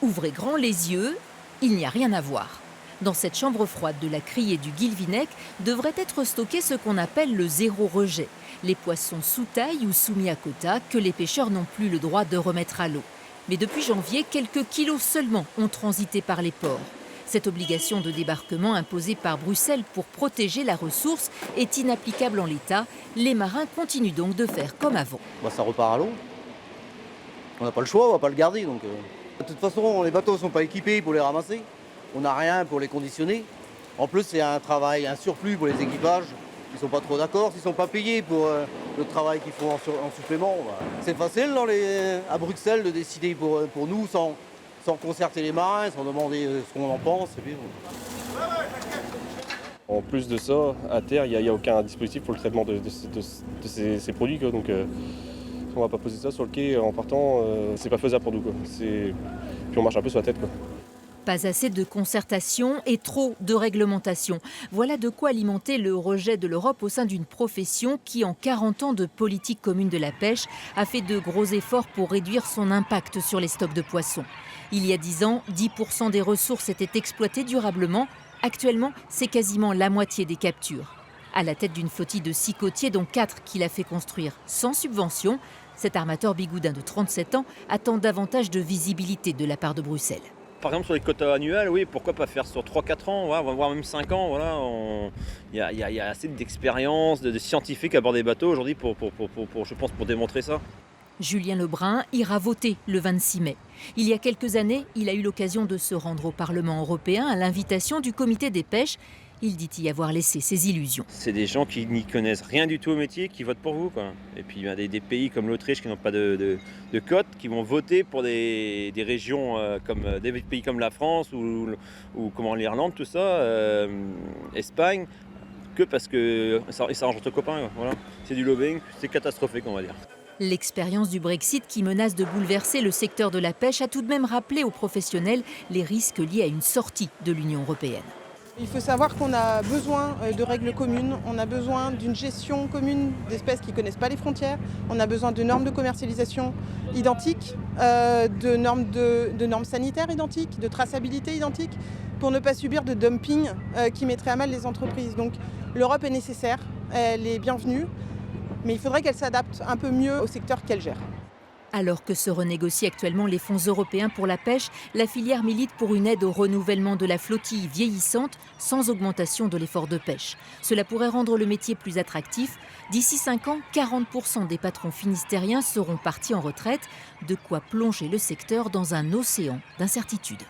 Ouvrez grand les yeux, il n'y a rien à voir. Dans cette chambre froide de la criée du Guilvinec devrait être stocké ce qu'on appelle le zéro rejet, les poissons sous taille ou soumis à quota que les pêcheurs n'ont plus le droit de remettre à l'eau. Mais depuis janvier, quelques kilos seulement ont transité par les ports. Cette obligation de débarquement imposée par Bruxelles pour protéger la ressource est inapplicable en l'état. Les marins continuent donc de faire comme avant. Ça repart à l'eau. On n'a pas le choix, on ne va pas le garder. Donc, De toute façon, les bateaux ne sont pas équipés pour les ramasser. On n'a rien pour les conditionner. En plus, c'est un travail, un surplus pour les équipages. Ils ne sont pas trop d'accord, s'ils ne sont pas payés pour le travail qu'ils font en supplément. C'est facile à Bruxelles de décider pour nous sans concerter les marins, sans demander ce qu'on en pense. Et puis, En plus de ça, à terre, il n'y a aucun dispositif pour le traitement de ces produits. Donc, on ne va pas poser ça sur le quai en partant, c'est pas faisable pour nous. Puis on marche un peu sur la tête. Pas assez de concertation et trop de réglementation. Voilà de quoi alimenter le rejet de l'Europe au sein d'une profession qui, en 40 ans de politique commune de la pêche, a fait de gros efforts pour réduire son impact sur les stocks de poissons. Il y a 10 ans, 10% des ressources étaient exploitées durablement. Actuellement, c'est quasiment la moitié des captures. À la tête d'une flottille de 6 côtiers, dont 4 qu'il a fait construire sans subvention, cet armateur bigoudin de 37 ans attend davantage de visibilité de la part de Bruxelles. Par exemple, sur les quotas annuels, oui, pourquoi pas faire sur 3-4 ans, voilà, voire même 5 ans. Voilà, il y a assez d'expérience, de scientifiques à bord des bateaux aujourd'hui je pense, pour démontrer ça. Julien Lebrun ira voter le 26 mai. Il y a quelques années, il a eu l'occasion de se rendre au Parlement européen à l'invitation du comité des pêches. Il dit y avoir laissé ses illusions. C'est des gens qui n'y connaissent rien du tout au métier qui votent pour vous, quoi. Et puis il y a des pays comme l'Autriche qui n'ont pas de cote, qui vont voter pour des régions des pays comme la France ou comment l'Irlande, tout ça, Espagne, que parce que ça arrange entre copains. Voilà. C'est du lobbying, c'est catastrophique, on va dire. L'expérience du Brexit qui menace de bouleverser le secteur de la pêche a tout de même rappelé aux professionnels les risques liés à une sortie de l'Union européenne. Il faut savoir qu'on a besoin de règles communes, on a besoin d'une gestion commune d'espèces qui ne connaissent pas les frontières, on a besoin de normes de commercialisation identiques, de normes sanitaires identiques, de traçabilité identique, pour ne pas subir de dumping qui mettrait à mal les entreprises. Donc l'Europe est nécessaire, elle est bienvenue, mais il faudrait qu'elle s'adapte un peu mieux au secteur qu'elle gère. Alors que se renégocient actuellement les fonds européens pour la pêche, la filière milite pour une aide au renouvellement de la flottille vieillissante sans augmentation de l'effort de pêche. Cela pourrait rendre le métier plus attractif. D'ici 5 ans, 40% des patrons finistériens seront partis en retraite, de quoi plonger le secteur dans un océan d'incertitudes.